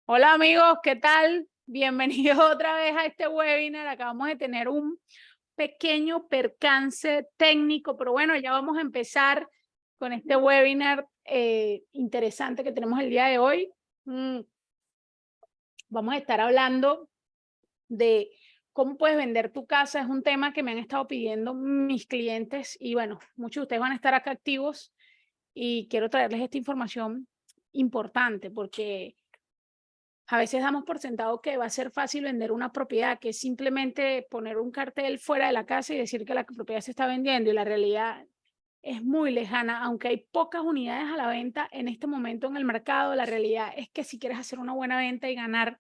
Hola amigos, ¿qué tal? Bienvenidos otra vez a este webinar. Acabamos de tener un pequeño percance técnico, pero bueno, ya vamos a empezar con este webinar interesante que tenemos el día de hoy. Vamos a estar hablando de cómo puedes vender tu casa. Es un tema que me han estado pidiendo mis clientes y bueno, muchos de ustedes van a estar acá activos y quiero traerles esta información importante porque a veces damos por sentado que va a ser fácil vender una propiedad, que es simplemente poner un cartel fuera de la casa y decir que la propiedad se está vendiendo, y la realidad es muy lejana. Aunque hay pocas unidades a la venta en este momento en el mercado, la realidad es que si quieres hacer una buena venta y ganar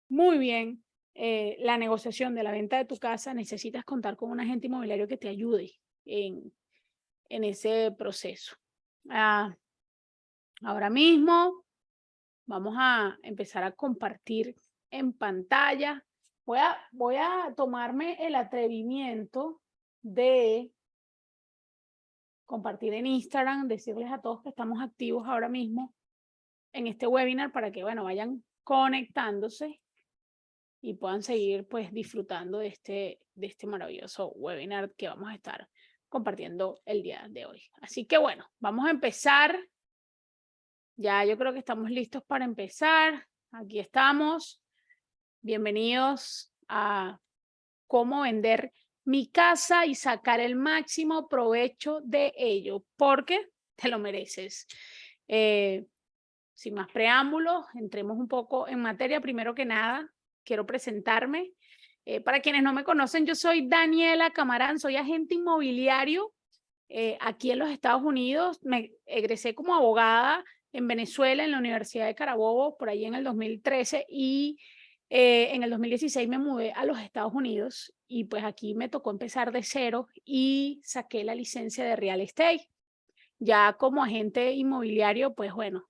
muy bien la negociación de la venta de tu casa, necesitas contar con un agente inmobiliario que te ayude en, en ese proceso. Ah, Ahora mismo vamos a empezar a compartir en pantalla. Voy a tomarme el atrevimiento de compartir en Instagram, decirles a todos que estamos activos ahora mismo en este webinar para que, bueno, vayan conectándose y puedan seguir pues disfrutando de este maravilloso webinar que vamos a estar compartiendo el día de hoy. Así que bueno, vamos a empezar. Ya yo creo que estamos listos para empezar. Aquí estamos. Bienvenidos a cómo vender mi casa y sacar el máximo provecho de ello, porque te lo mereces. Eh, Sin más preámbulos, entremos un poco en materia. Primero que nada, quiero presentarme. Para quienes no me conocen, yo soy Daniela Camarán, soy agente inmobiliario aquí en los Estados Unidos. Me egresé como abogada en Venezuela, en la Universidad de Carabobo, por ahí en el 2013, y en el 2016 me mudé a los Estados Unidos y pues aquí me tocó empezar de cero y saqué la licencia de real estate. Ya como agente inmobiliario, pues bueno,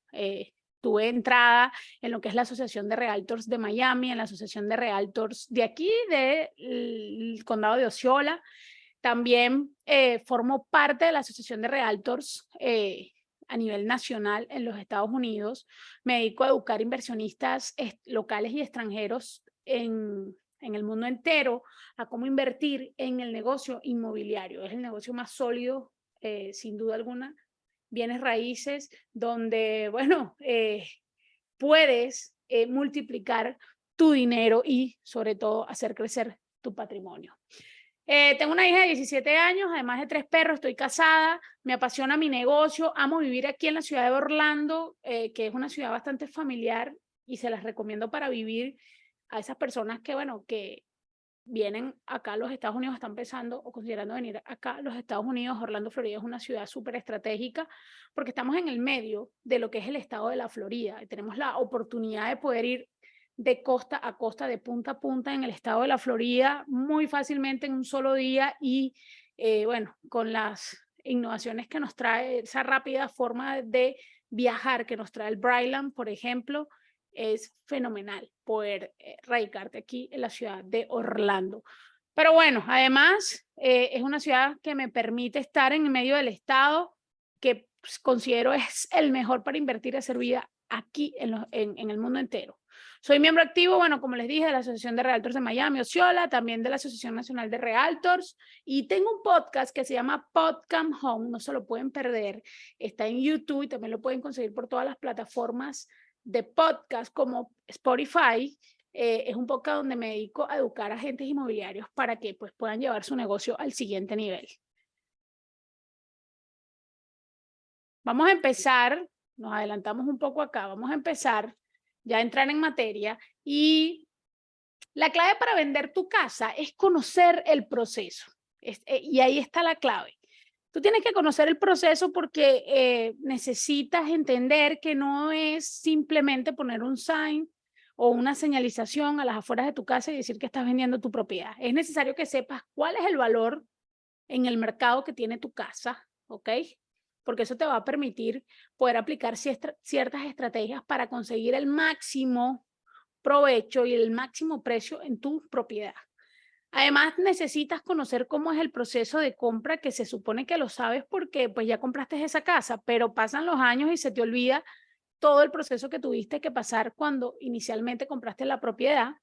tuve entrada en lo que es la Asociación de Realtors de Miami, en la Asociación de Realtors de aquí, del condado de Osceola. También formo parte de la Asociación de Realtors a nivel nacional en los Estados Unidos. Me dedico a educar inversionistas locales y extranjeros en el mundo entero a cómo invertir en el negocio inmobiliario. Es el negocio más sólido, sin duda alguna, bienes raíces, donde, bueno, puedes multiplicar tu dinero y sobre todo hacer crecer tu patrimonio. Tengo una hija de 17 años, además de 3 perros, estoy casada, me apasiona mi negocio, amo vivir aquí en la ciudad de Orlando, que es una ciudad bastante familiar y se las recomiendo para vivir a esas personas que, bueno, que vienen acá a los Estados Unidos, están pensando o considerando venir acá a los Estados Unidos. Orlando, Florida es una ciudad súper estratégica porque estamos en el medio de lo que es el estado de la Florida y tenemos la oportunidad de poder ir de costa a costa, de punta a punta en el estado de la Florida muy fácilmente en un solo día y bueno, con las innovaciones que nos trae esa rápida forma de viajar que nos trae el Brightland, por ejemplo, es fenomenal poder radicarte aquí en la ciudad de Orlando. Pero bueno, además es una ciudad que me permite estar en medio del estado que pues, considero es el mejor para invertir y hacer vida aquí en el mundo entero. Soy miembro activo, bueno, como les dije, de la Asociación de Realtors de Miami, Osceola, también de la Asociación Nacional de Realtors, y tengo un podcast que se llama Podcam Home, no se lo pueden perder, está en YouTube y también lo pueden conseguir por todas las plataformas de podcast como Spotify. Es un podcast donde me dedico a educar a agentes inmobiliarios para que pues, puedan llevar su negocio al siguiente nivel. Vamos a empezar, nos adelantamos un poco acá, vamos a empezar ya a entrar en materia y la clave para vender tu casa es conocer el proceso. Y ahí está la clave. Tú tienes que conocer el proceso porque necesitas entender que no es simplemente poner un sign o una señalización a las afueras de tu casa y decir que estás vendiendo tu propiedad. Es necesario que sepas cuál es el valor en el mercado que tiene tu casa, ¿ok? Porque eso te va a permitir poder aplicar ciertas estrategias para conseguir el máximo provecho y el máximo precio en tu propiedad. Además, necesitas conocer cómo es el proceso de compra, que se supone que lo sabes porque pues ya compraste esa casa, pero pasan los años y se te olvida todo el proceso que tuviste que pasar cuando inicialmente compraste la propiedad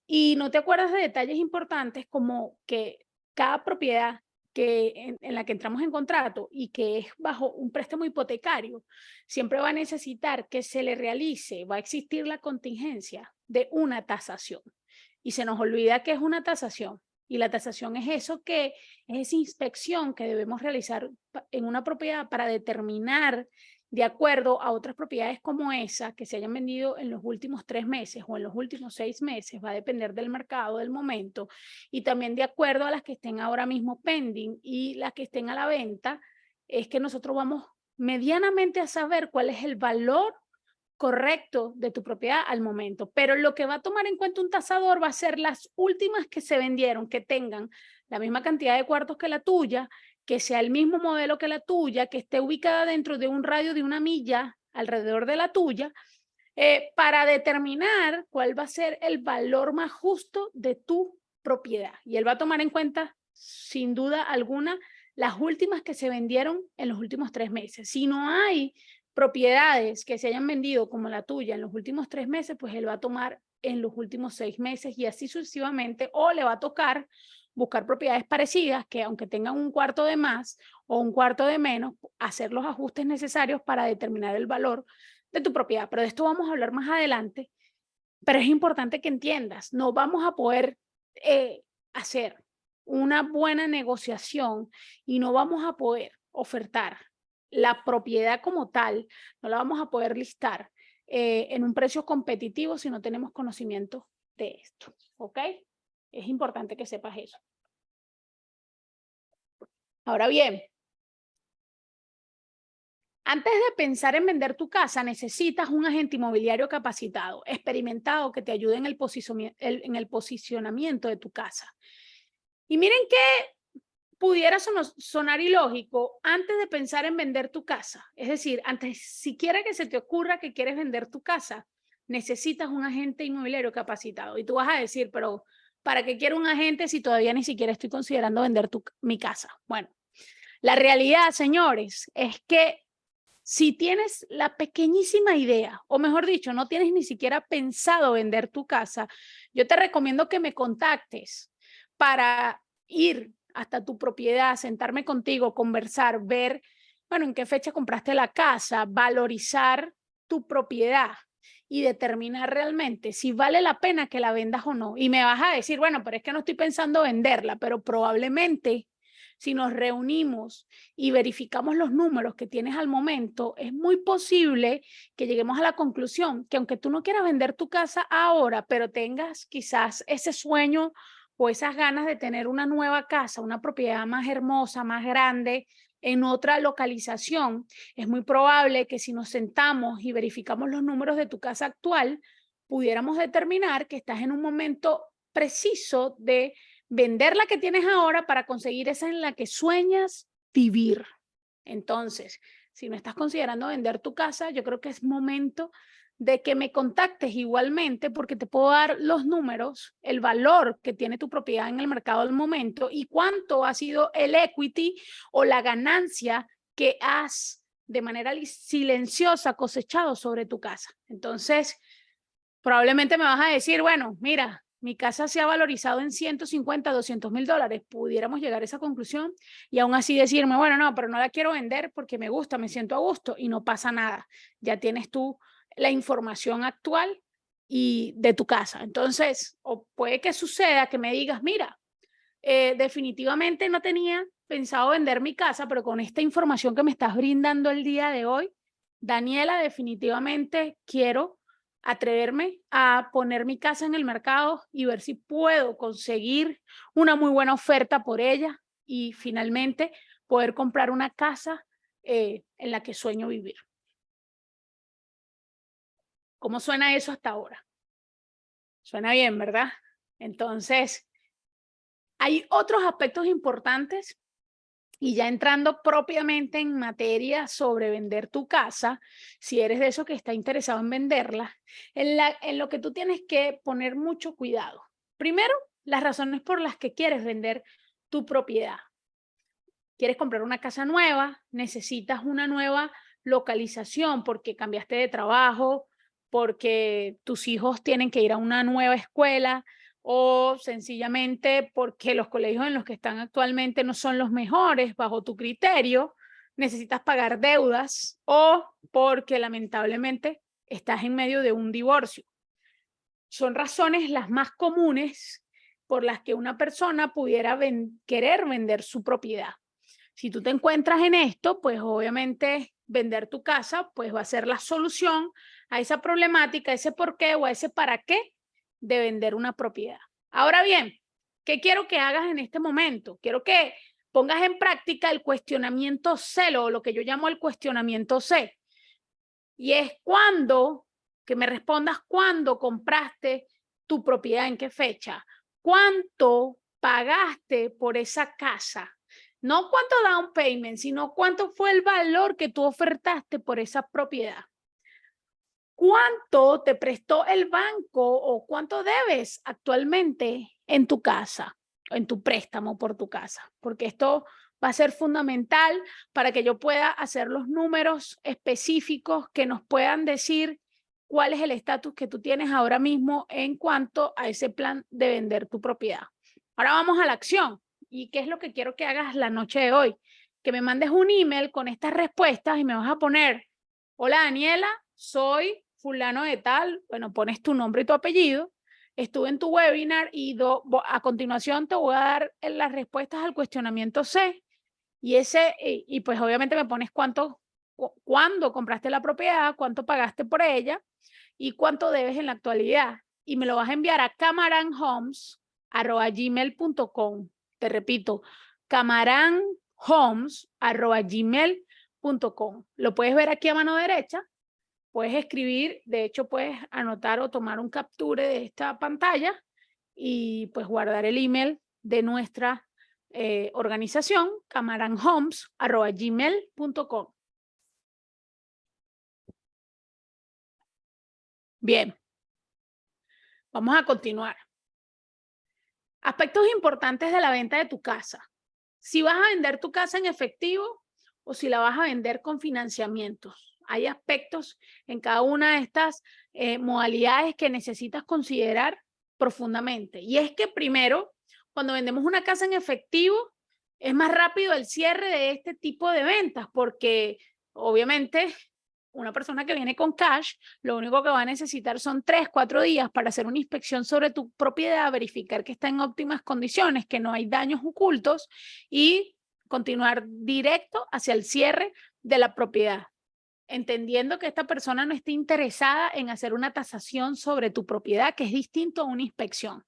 y no te acuerdas de detalles importantes como que cada propiedad en la que entramos en contrato y que es bajo un préstamo hipotecario, siempre va a necesitar que se le realice, va a existir la contingencia de una tasación. Y se nos olvida que es una tasación. Y la tasación es eso que es esa inspección que debemos realizar en una propiedad para determinar, de acuerdo a otras propiedades como esa, que se hayan vendido en los últimos 3 meses o en los últimos 6 meses, va a depender del mercado, del momento, y también de acuerdo a las que estén ahora mismo pending y las que estén a la venta, es que nosotros vamos medianamente a saber cuál es el valor correcto de tu propiedad al momento. Pero lo que va a tomar en cuenta un tasador va a ser las últimas que se vendieron, que tengan la misma cantidad de cuartos que la tuya, que sea el mismo modelo que la tuya, que esté ubicada dentro de un radio de 1 milla alrededor de la tuya, para determinar cuál va a ser el valor más justo de tu propiedad. Y él va a tomar en cuenta, sin duda alguna, las últimas que se vendieron en los últimos 3 meses. Si no hay propiedades que se hayan vendido como la tuya en los últimos 3 meses, pues él va a tomar en los últimos 6 meses y así sucesivamente, o le va a tocar buscar propiedades parecidas que aunque tengan un cuarto de más o un cuarto de menos, hacer los ajustes necesarios para determinar el valor de tu propiedad. Pero de esto vamos a hablar más adelante, pero es importante que entiendas, no vamos a poder hacer una buena negociación y no vamos a poder ofertar la propiedad como tal, no la vamos a poder listar en un precio competitivo si no tenemos conocimiento de esto, ¿ok? Es importante que sepas eso. Ahora bien, antes de pensar en vender tu casa, necesitas un agente inmobiliario capacitado, experimentado, que te ayude en el posicionamiento de tu casa. Y miren que pudiera sonar ilógico antes de pensar en vender tu casa. Es decir, antes siquiera que se te ocurra que quieres vender tu casa, necesitas un agente inmobiliario capacitado. Y tú vas a decir, pero ¿para qué quiero un agente si todavía ni siquiera estoy considerando vender mi casa? Bueno, la realidad, señores, es que si tienes la pequeñísima idea, o mejor dicho, no tienes ni siquiera pensado vender tu casa, yo te recomiendo que me contactes para ir hasta tu propiedad, sentarme contigo, conversar, ver, bueno, en qué fecha compraste la casa, valorizar tu propiedad y determinar realmente si vale la pena que la vendas o no. Y me vas a decir, bueno, pero es que no estoy pensando venderla, pero probablemente si nos reunimos y verificamos los números que tienes al momento, es muy posible que lleguemos a la conclusión que aunque tú no quieras vender tu casa ahora, pero tengas quizás ese sueño o esas ganas de tener una nueva casa, una propiedad más hermosa, más grande, en otra localización, es muy probable que si nos sentamos y verificamos los números de tu casa actual, pudiéramos determinar que estás en un momento preciso de vender la que tienes ahora para conseguir esa en la que sueñas vivir. Entonces, si no estás considerando vender tu casa, yo creo que es momento de que me contactes igualmente porque te puedo dar los números, el valor que tiene tu propiedad en el mercado al momento y cuánto ha sido el equity o la ganancia que has de manera silenciosa cosechado sobre tu casa. Entonces, probablemente me vas a decir, bueno, mira, mi casa se ha valorizado en 150, $200,000. Pudiéramos llegar a esa conclusión y aún así decirme, bueno, no, pero no la quiero vender porque me gusta, me siento a gusto y no pasa nada. Ya tienes tú la información actual y de tu casa. Entonces, o puede que suceda que me digas, mira, definitivamente no tenía pensado vender mi casa, pero con esta información que me estás brindando el día de hoy, Daniela, definitivamente quiero atreverme a poner mi casa en el mercado y ver si puedo conseguir una muy buena oferta por ella y finalmente poder comprar una casa en la que sueño vivir. ¿Cómo suena eso hasta ahora? Suena bien, ¿verdad? Entonces, hay otros aspectos importantes y ya entrando propiamente en materia sobre vender tu casa, si eres de esos que está interesado en venderla, en lo que tú tienes que poner mucho cuidado. Primero, las razones por las que quieres vender tu propiedad. Quieres comprar una casa nueva, necesitas una nueva localización, porque cambiaste de trabajo, porque tus hijos tienen que ir a una nueva escuela o sencillamente porque los colegios en los que están actualmente no son los mejores bajo tu criterio, necesitas pagar deudas o porque lamentablemente estás en medio de un divorcio. Son razones las más comunes por las que una persona pudiera querer vender su propiedad. Si tú te encuentras en esto, pues obviamente vender tu casa pues va a ser la solución a esa problemática, a ese por qué o a ese para qué de vender una propiedad. Ahora bien, ¿qué quiero que hagas en este momento? Quiero que pongas en práctica el cuestionamiento C, o lo que yo llamo el cuestionamiento C. Y es que me respondas cuándo compraste tu propiedad, en qué fecha, cuánto pagaste por esa casa. No cuánto down payment, sino cuánto fue el valor que tú ofertaste por esa propiedad. ¿Cuánto te prestó el banco o cuánto debes actualmente en tu casa, en tu préstamo por tu casa? Porque esto va a ser fundamental para que yo pueda hacer los números específicos que nos puedan decir cuál es el estatus que tú tienes ahora mismo en cuanto a ese plan de vender tu propiedad. Ahora vamos a la acción. ¿Y qué es lo que quiero que hagas la noche de hoy? Que me mandes un email con estas respuestas y me vas a poner: hola Daniela, soy fulano de tal, bueno, pones tu nombre y tu apellido, estuve en tu webinar y a continuación te voy a dar las respuestas al cuestionamiento C y pues obviamente me pones cuándo compraste la propiedad, cuánto pagaste por ella y cuánto debes en la actualidad. Y me lo vas a enviar a camaranhomes@gmail.com. Te repito, camaranhomes@gmail.com. Lo puedes ver aquí a mano derecha. Puedes escribir, de hecho puedes anotar o tomar un capture de esta pantalla y pues guardar el email de nuestra organización, camaranhomes@gmail.com. Bien, vamos a continuar. Aspectos importantes de la venta de tu casa. Si vas a vender tu casa en efectivo o si la vas a vender con financiamientos. Hay aspectos en cada una de estas modalidades que necesitas considerar profundamente. Y es que primero, cuando vendemos una casa en efectivo, es más rápido el cierre de este tipo de ventas porque obviamente una persona que viene con cash, lo único que va a necesitar son 3, 4 días para hacer una inspección sobre tu propiedad, verificar que está en óptimas condiciones, que no hay daños ocultos y continuar directo hacia el cierre de la propiedad, entendiendo que esta persona no esté interesada en hacer una tasación sobre tu propiedad, que es distinto a una inspección,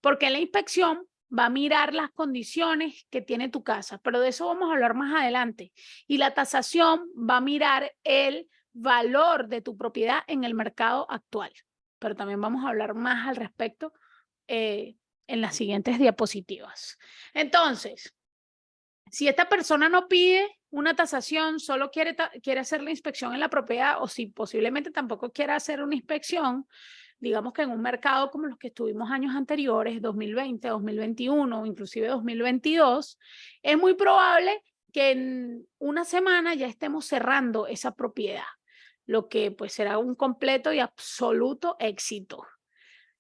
porque la inspección va a mirar las condiciones que tiene tu casa, pero de eso vamos a hablar más adelante. Y la tasación va a mirar el valor de tu propiedad en el mercado actual, pero también vamos a hablar más al respecto en las siguientes diapositivas. Entonces, si esta persona no pide una tasación, solo quiere hacer la inspección en la propiedad o si posiblemente tampoco quiere hacer una inspección, digamos que en un mercado como los que estuvimos años anteriores, 2020, 2021, inclusive 2022, es muy probable que en una semana ya estemos cerrando esa propiedad, lo que pues será un completo y absoluto éxito.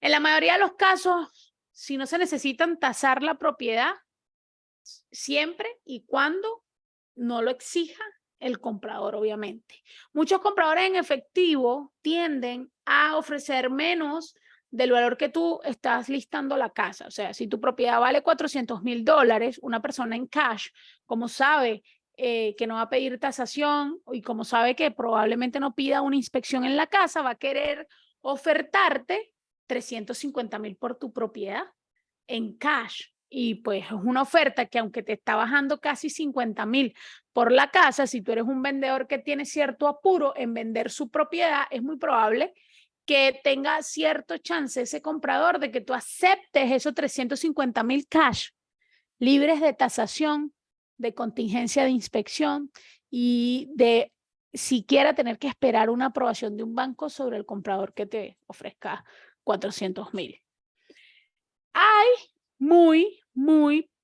En la mayoría de los casos, si no se necesitan tasar la propiedad, siempre y cuando no lo exija el comprador, obviamente. Muchos compradores en efectivo tienden a ofrecer menos del valor que tú estás listando la casa. O sea, si tu propiedad vale $400,000, una persona en cash, como sabe que no va a pedir tasación y como sabe que probablemente no pida una inspección en la casa, va a querer ofertarte $350,000 por tu propiedad en cash. Y pues es una oferta que aunque te está bajando casi 50,000 por la casa, si tú eres un vendedor que tiene cierto apuro en vender su propiedad, es muy probable que tenga cierto chance ese comprador de que tú aceptes esos 350,000 cash, libres de tasación, de contingencia de inspección y de siquiera tener que esperar una aprobación de un banco sobre el comprador que te ofrezca 400,000. Hay muy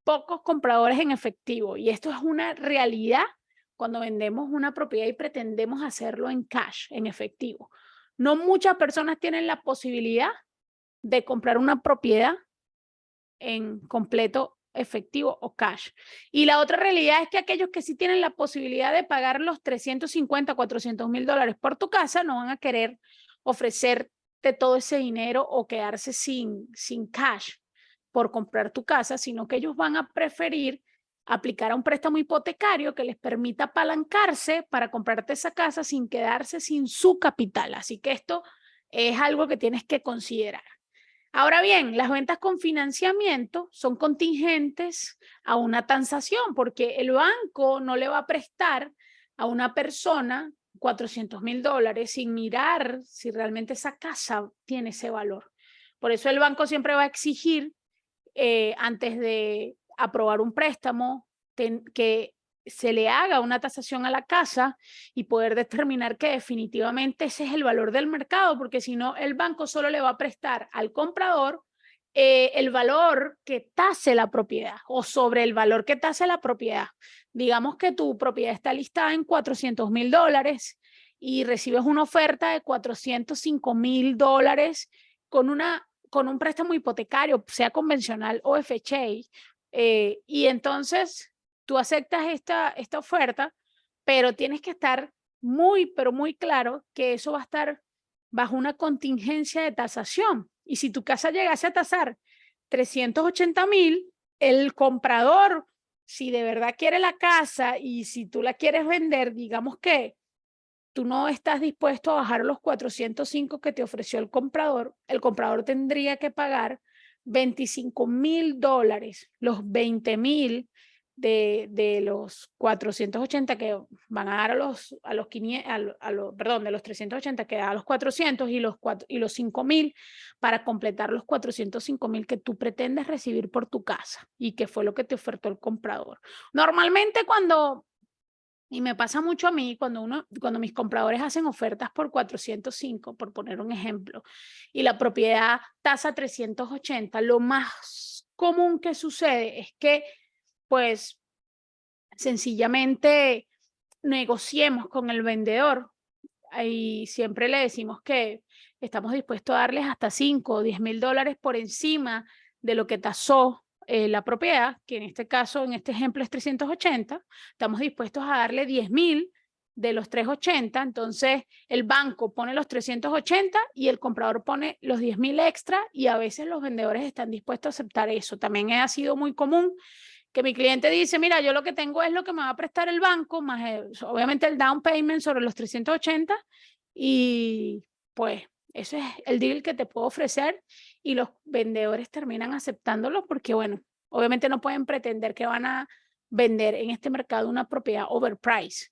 pocos compradores en efectivo y esto es una realidad cuando vendemos una propiedad y pretendemos hacerlo en cash, en efectivo. No muchas personas tienen la posibilidad de comprar una propiedad en completo efectivo o cash. Y la otra realidad es que aquellos que sí tienen la posibilidad de pagar los 350, 400 mil dólares por tu casa no van a querer ofrecerte todo ese dinero o quedarse sin cash por comprar tu casa, sino que ellos van a preferir aplicar a un préstamo hipotecario que les permita apalancarse para comprarte esa casa sin quedarse sin su capital. Así que esto es algo que tienes que considerar. Ahora bien, las ventas con financiamiento son contingentes a una tasación porque el banco no le va a prestar a una persona 400 mil dólares sin mirar si realmente esa casa tiene ese valor. Por eso el banco siempre va a exigir antes de aprobar un préstamo que se le haga una tasación a la casa y poder determinar que definitivamente ese es el valor del mercado, porque si no, el banco solo le va a prestar al comprador el valor que tase la propiedad o sobre el valor que tase la propiedad. Digamos que tu propiedad está listada en 400 mil dólares y recibes una oferta de 405 mil dólares con un préstamo hipotecario, sea convencional o FHA, y entonces tú aceptas esta oferta, pero tienes que estar pero muy claro que eso va a estar bajo una contingencia de tasación. Y si tu casa llegase a tasar 380 mil, el comprador, si de verdad quiere la casa y si tú la quieres vender, digamos que tú no estás dispuesto a bajar los 405 que te ofreció el comprador tendría que pagar 25 mil dólares, los 20 mil de los 480 que van a dar a los 500, perdón, de los 380 que da a los 400 y los 5 mil para completar los 405 mil que tú pretendes recibir por tu casa y que fue lo que te ofertó el comprador. Normalmente y me pasa mucho a mí cuando mis compradores hacen ofertas por 405, por poner un ejemplo, y la propiedad tasa 380, lo más común que sucede es que, pues, sencillamente negociemos con el vendedor y siempre le decimos que estamos dispuestos a darles hasta 5 o 10 mil dólares por encima de lo que tasó la propiedad, que en este caso, en este ejemplo es 380, estamos dispuestos a darle 10 mil de los 380, entonces el banco pone los 380 y el comprador pone los 10 mil extra y a veces los vendedores están dispuestos a aceptar eso. También ha sido muy común que mi cliente dice, mira, yo lo que tengo es lo que me va a prestar el banco, más obviamente el down payment sobre los 380 y pues ese es el deal que te puedo ofrecer y los vendedores terminan aceptándolo porque, bueno, obviamente no pueden pretender que van a vender en este mercado una propiedad overpriced.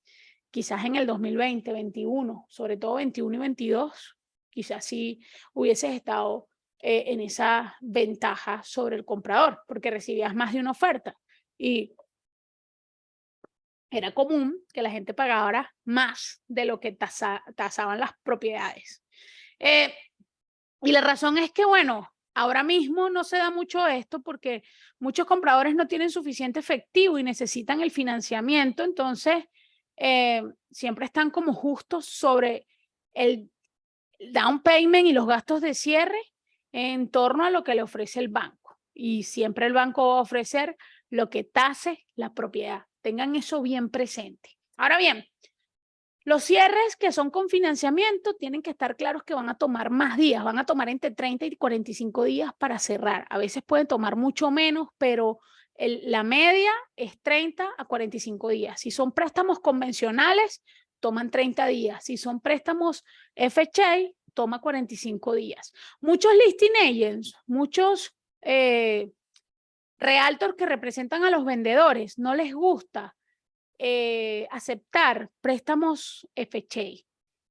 Quizás en el 2020, 21, sobre todo 21 y 22, quizás sí hubieses estado en esa ventaja sobre el comprador porque recibías más de una oferta. Y era común que la gente pagara más de lo que tasaban las propiedades. Y la razón es que, bueno, ahora mismo no se da mucho esto porque muchos compradores no tienen suficiente efectivo y necesitan el financiamiento, entonces siempre están como justos sobre el down payment y los gastos de cierre en torno a lo que le ofrece el banco. Y siempre el banco va a ofrecer lo que tase la propiedad. Tengan eso bien presente. Ahora bien, los cierres que son con financiamiento tienen que estar claros que van a tomar más días, van a tomar entre 30 y 45 días para cerrar. A veces pueden tomar mucho menos, pero la media es 30 a 45 días. Si son préstamos convencionales, toman 30 días. Si son préstamos FHA, toma 45 días. Muchos listing agents, muchos realtors que representan a los vendedores, no les gusta aceptar préstamos FHA.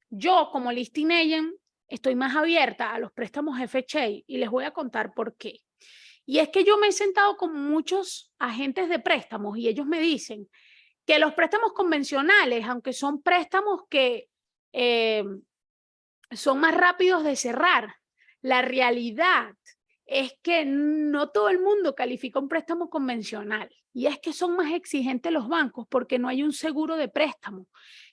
Yo como listing agent estoy más abierta a los préstamos FHA y les voy a contar por qué. Y es que yo me he sentado con muchos agentes de préstamos y ellos me dicen que los préstamos convencionales, aunque son préstamos que son más rápidos de cerrar, la realidad es que no todo el mundo califica un préstamo convencional. y es que son más exigentes los bancos porque no hay un seguro de préstamo.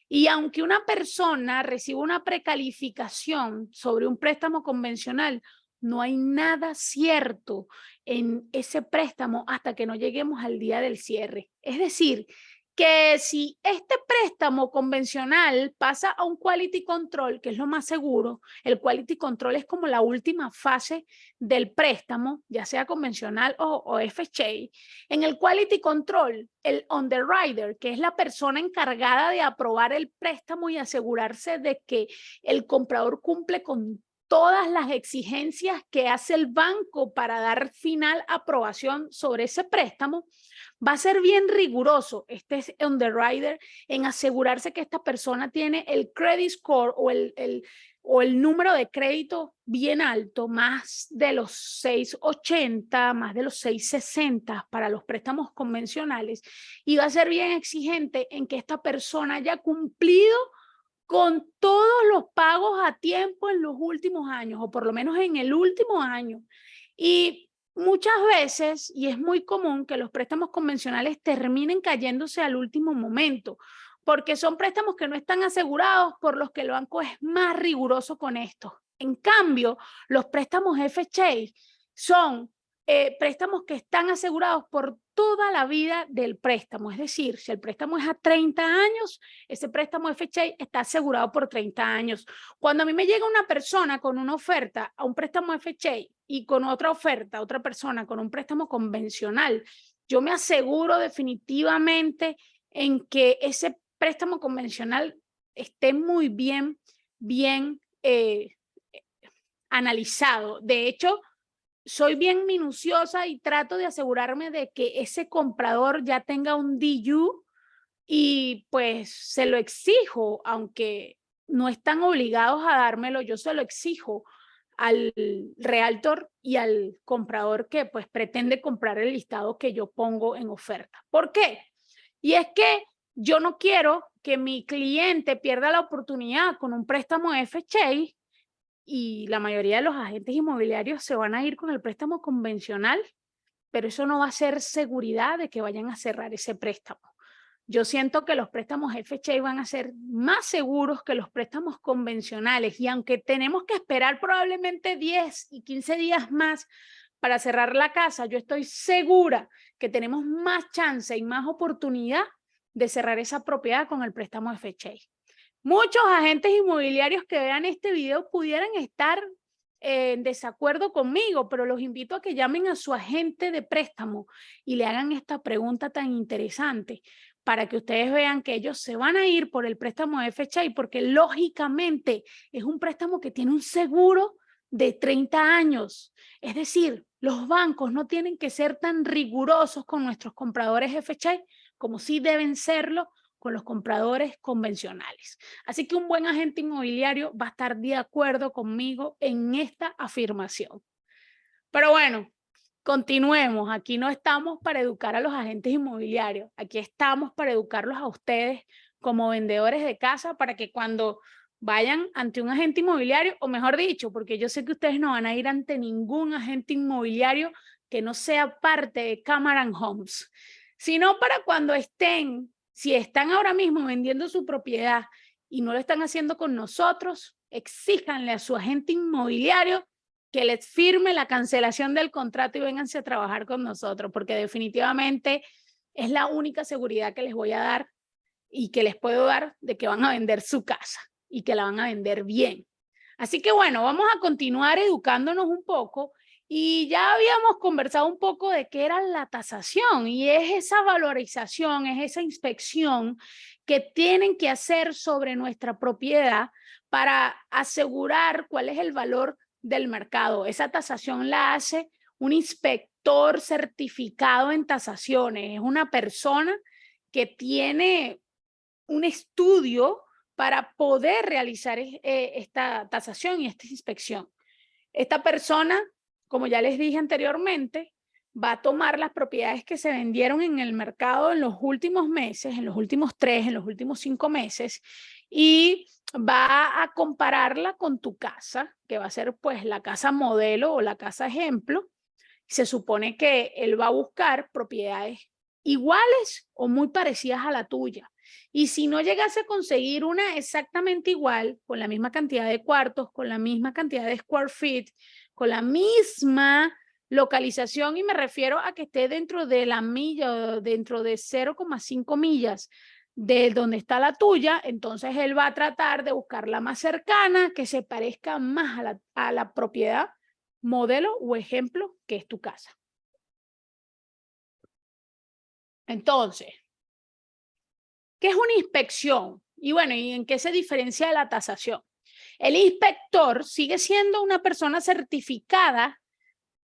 Y aunque una persona reciba una precalificación sobre un préstamo convencional, no hay nada cierto en ese préstamo hasta que no lleguemos al día del cierre. Es decir, que si este préstamo convencional pasa a un quality control, que es lo más seguro, el quality control es como la última fase del préstamo, ya sea convencional o FHA. En el quality control, el underwriter, que es la persona encargada de aprobar el préstamo y asegurarse de que el comprador cumple con todas las exigencias que hace el banco para dar final aprobación sobre ese préstamo, va a ser bien riguroso este underwriter en asegurarse que esta persona tiene el credit score o el número de crédito bien alto, más de los 680, más de los 660 para los préstamos convencionales, y va a ser bien exigente en que esta persona haya cumplido con todos los pagos a tiempo en los últimos años, o por lo menos en el último año. Y muchas veces, y es muy común, que los préstamos convencionales terminen cayéndose al último momento, porque son préstamos que no están asegurados, por los que el banco es más riguroso con esto. En cambio, los préstamos FHA son préstamos que están asegurados por toda la vida del préstamo. Es decir, si el préstamo es a 30 años, ese préstamo FHA está asegurado por 30 años. Cuando a mí me llega una persona con una oferta a un préstamo FHA y con otra oferta, otra persona con un préstamo convencional, yo me aseguro definitivamente en que ese préstamo convencional esté muy bien analizado. De hecho, soy bien minuciosa y trato de asegurarme de que ese comprador ya tenga un DU, y pues se lo exijo, aunque no están obligados a dármelo, yo se lo exijo al realtor y al comprador que pues pretende comprar el listado que yo pongo en oferta. ¿Por qué? Y es que yo no quiero que mi cliente pierda la oportunidad con un préstamo FHA, y la mayoría de los agentes inmobiliarios se van a ir con el préstamo convencional, pero eso no va a ser seguridad de que vayan a cerrar ese préstamo. Yo siento que los préstamos FHA van a ser más seguros que los préstamos convencionales, y aunque tenemos que esperar probablemente 10 y 15 días más para cerrar la casa, yo estoy segura que tenemos más chance y más oportunidad de cerrar esa propiedad con el préstamo FHA. Muchos agentes inmobiliarios que vean este video pudieran estar en desacuerdo conmigo, pero los invito a que llamen a su agente de préstamo y le hagan esta pregunta tan interesante, para que ustedes vean que ellos se van a ir por el préstamo de FHA, porque lógicamente es un préstamo que tiene un seguro de 30 años. Es decir, los bancos no tienen que ser tan rigurosos con nuestros compradores FHA como sí deben serlo con los compradores convencionales. Así que un buen agente inmobiliario va a estar de acuerdo conmigo en esta afirmación. Pero bueno, continuemos. Aquí no estamos para educar a los agentes inmobiliarios. Aquí estamos para educarlos a ustedes como vendedores de casa, para que cuando vayan ante un agente inmobiliario, o mejor dicho, porque yo sé que ustedes no van a ir ante ningún agente inmobiliario que no sea parte de Cameron Homes, sino para cuando estén, si están ahora mismo vendiendo su propiedad y no lo están haciendo con nosotros, exíjanle a su agente inmobiliario que les firme la cancelación del contrato y vénganse a trabajar con nosotros, porque definitivamente es la única seguridad que les voy a dar y que les puedo dar de que van a vender su casa y que la van a vender bien. Así que bueno, vamos a continuar educándonos un poco, y ya habíamos conversado un poco de qué era la tasación, y es esa valorización, es esa inspección que tienen que hacer sobre nuestra propiedad para asegurar cuál es el valor del mercado. Esa tasación la hace un inspector certificado en tasaciones. Es una persona que tiene un estudio para poder realizar esta tasación y esta inspección. Esta persona, como ya les dije anteriormente, va a tomar las propiedades que se vendieron en el mercado en los últimos meses, en los últimos 3, en los últimos 5 meses, y va a compararla con tu casa, que va a ser pues la casa modelo o la casa ejemplo. Se supone que él va a buscar propiedades iguales o muy parecidas a la tuya. Y si no llegase a conseguir una exactamente igual, con la misma cantidad de cuartos, con la misma cantidad de square feet, con la misma localización, y me refiero a que esté dentro de la milla, dentro de 0,5 millas de donde está la tuya, entonces él va a tratar de buscar la más cercana, que se parezca más a la propiedad, modelo o ejemplo que es tu casa. Entonces, ¿qué es una inspección? Y bueno, ¿y en qué se diferencia de la tasación? El inspector sigue siendo una persona certificada,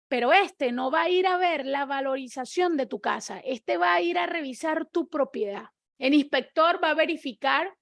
pero este no va a ir a ver la valorización de tu casa. Este va a ir a revisar tu propiedad. El inspector va a verificar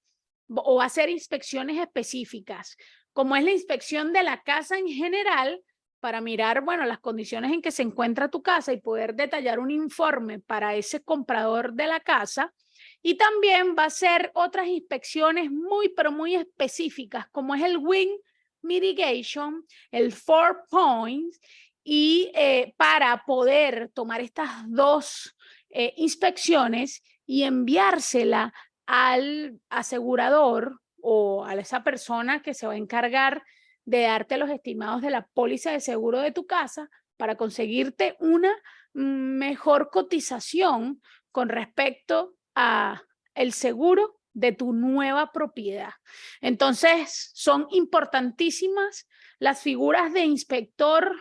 o va a hacer inspecciones específicas, como es la inspección de la casa en general, para mirar, bueno, las condiciones en que se encuentra tu casa y poder detallar un informe para ese comprador de la casa. Y también va a hacer otras inspecciones muy, pero muy específicas, como es el wind mitigation, el 4 points, y para poder tomar estas dos inspecciones y enviársela al asegurador o a esa persona que se va a encargar de darte los estimados de la póliza de seguro de tu casa para conseguirte una mejor cotización con respecto a el seguro de tu nueva propiedad. Entonces, son importantísimas las figuras de inspector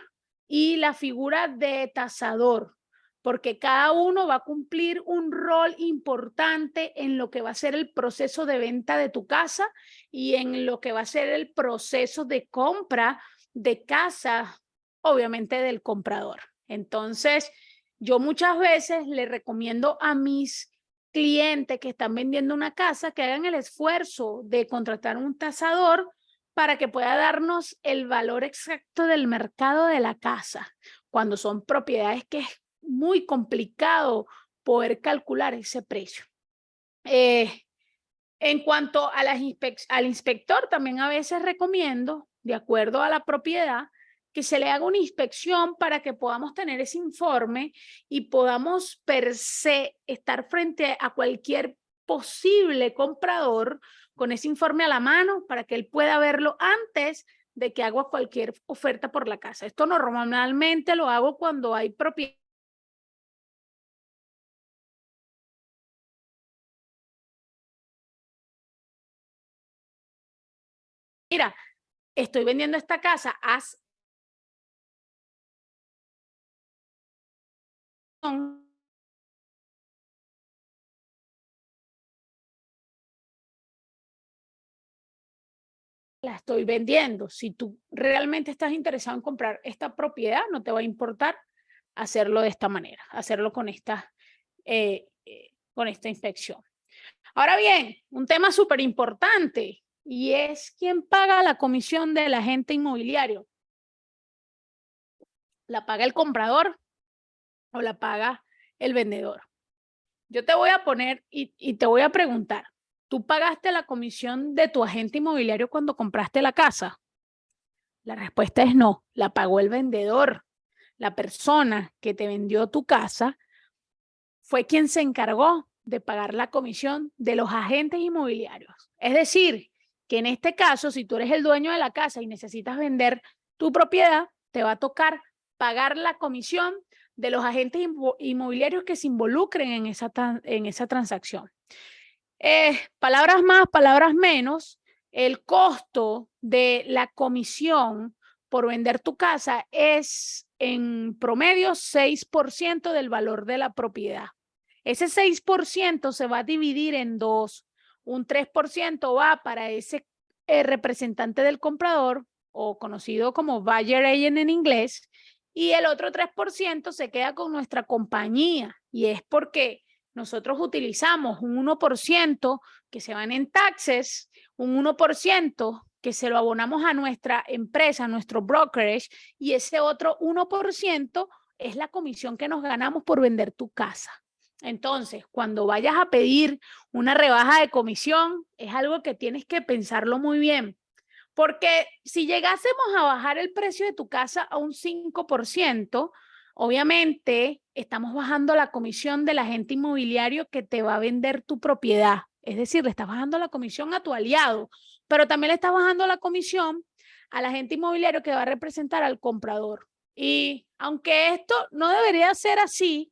y la figura de tasador, porque cada uno va a cumplir un rol importante en lo que va a ser el proceso de venta de tu casa y en lo que va a ser el proceso de compra de casa, obviamente del comprador. Entonces, yo muchas veces le recomiendo a mis clientes que están vendiendo una casa que hagan el esfuerzo de contratar un tasador para que pueda darnos el valor exacto del mercado de la casa, cuando son propiedades que es muy complicado poder calcular ese precio. En cuanto a al inspector, también a veces recomiendo, de acuerdo a la propiedad, que se le haga una inspección para que podamos tener ese informe y podamos per se estar frente a cualquier posible comprador con ese informe a la mano para que él pueda verlo antes de que haga cualquier oferta por la casa. Esto normalmente lo hago cuando hay propiedad. Mira, estoy vendiendo esta casa, haz la estoy vendiendo. Si tú realmente estás interesado en comprar esta propiedad, no te va a importar hacerlo de esta manera, hacerlo con con esta inspección. Ahora bien, un tema súper importante, y es quién paga la comisión del agente inmobiliario. ¿La paga el comprador o la paga el vendedor? Yo te voy a poner y te voy a preguntar, ¿tú pagaste la comisión de tu agente inmobiliario cuando compraste la casa? La respuesta es no, la pagó el vendedor. La persona que te vendió tu casa fue quien se encargó de pagar la comisión de los agentes inmobiliarios. Es decir, que en este caso, si tú eres el dueño de la casa y necesitas vender tu propiedad, te va a tocar pagar la comisión de los agentes inmobiliarios que se involucren en esa transacción. Palabras más, palabras menos, el costo de la comisión por vender tu casa es en promedio 6% del valor de la propiedad. Ese 6% se va a dividir en dos. Un 3% va para ese representante del comprador, o conocido como buyer agent en inglés, y el otro 3% se queda con nuestra compañía, y es porque nosotros utilizamos un 1% que se van en taxes, un 1% que se lo abonamos a nuestra empresa, a nuestro brokerage, y ese otro 1% es la comisión que nos ganamos por vender tu casa. Entonces, cuando vayas a pedir una rebaja de comisión, es algo que tienes que pensarlo muy bien, porque si llegásemos a bajar el precio de tu casa a un 5%, Obviamente, estamos bajando la comisión del agente inmobiliario que te va a vender tu propiedad. Es decir, le estás bajando la comisión a tu aliado, pero también le estás bajando la comisión al agente inmobiliario que va a representar al comprador. Y aunque esto no debería ser así,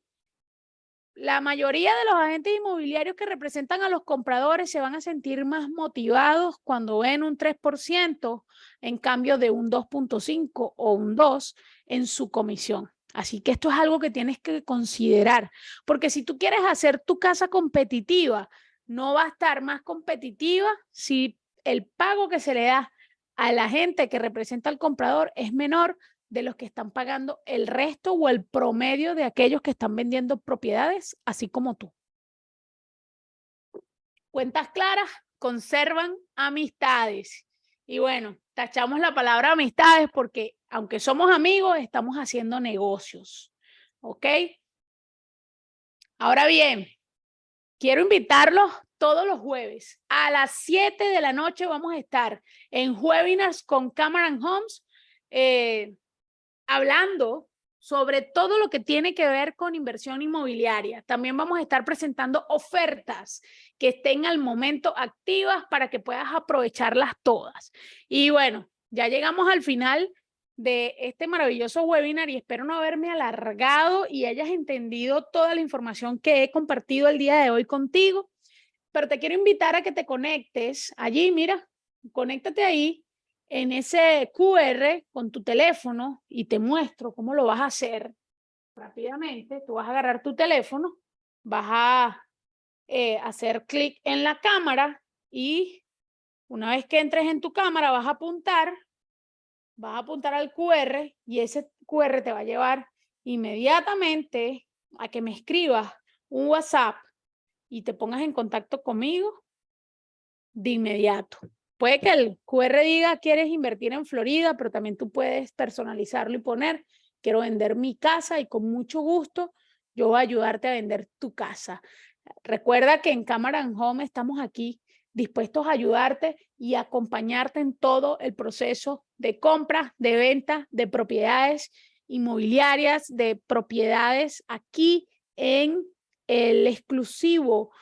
la mayoría de los agentes inmobiliarios que representan a los compradores se van a sentir más motivados cuando ven un 3% en cambio de un 2.5 o un 2 en su comisión. Así que esto es algo que tienes que considerar, porque si tú quieres hacer tu casa competitiva, no va a estar más competitiva si el pago que se le da a la gente que representa al comprador es menor de los que están pagando el resto o el promedio de aquellos que están vendiendo propiedades, así como tú. Cuentas claras conservan amistades. Y bueno, tachamos la palabra amistades porque aunque somos amigos, estamos haciendo negocios. ¿Ok? Ahora bien, quiero invitarlos todos los jueves. A las 7 de la noche vamos a estar en webinars con Cameron Homes, hablando sobre todo lo que tiene que ver con inversión inmobiliaria. También vamos a estar presentando ofertas que estén al momento activas para que puedas aprovecharlas todas. Y bueno, ya llegamos al final de este maravilloso webinar y espero no haberme alargado y hayas entendido toda la información que he compartido el día de hoy contigo. Pero te quiero invitar a que te conectes allí, mira, conéctate ahí en ese QR con tu teléfono y te muestro cómo lo vas a hacer rápidamente. Tú vas a agarrar tu teléfono, vas a hacer clic en la cámara y una vez que entres en tu cámara vas a apuntar al QR y ese QR te va a llevar inmediatamente a que me escribas un WhatsApp y te pongas en contacto conmigo de inmediato. Puede que el QR diga quieres invertir en Florida, pero también tú puedes personalizarlo y poner quiero vender mi casa y con mucho gusto yo voy a ayudarte a vender tu casa. Recuerda que en Cameron Home estamos aquí dispuestos a ayudarte y acompañarte en todo el proceso de compra, de venta, de propiedades inmobiliarias, de propiedades aquí en el exclusivo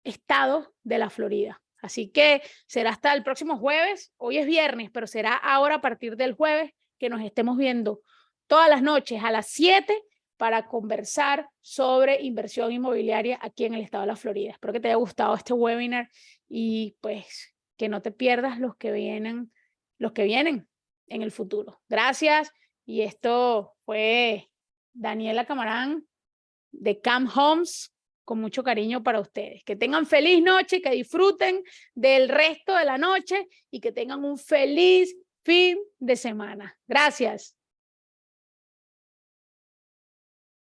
estado de la Florida. Así que será hasta el próximo jueves. Hoy es viernes, pero será ahora a partir del jueves que nos estemos viendo todas las noches a las 7 para conversar sobre inversión inmobiliaria aquí en el estado de la Florida. Espero que te haya gustado este webinar y pues que no te pierdas los que vienen en el futuro. Gracias. Y esto fue Daniela Camarán de Cam Homes, con mucho cariño para ustedes. Que tengan feliz noche, que disfruten del resto de la noche y que tengan un feliz fin de semana. Gracias.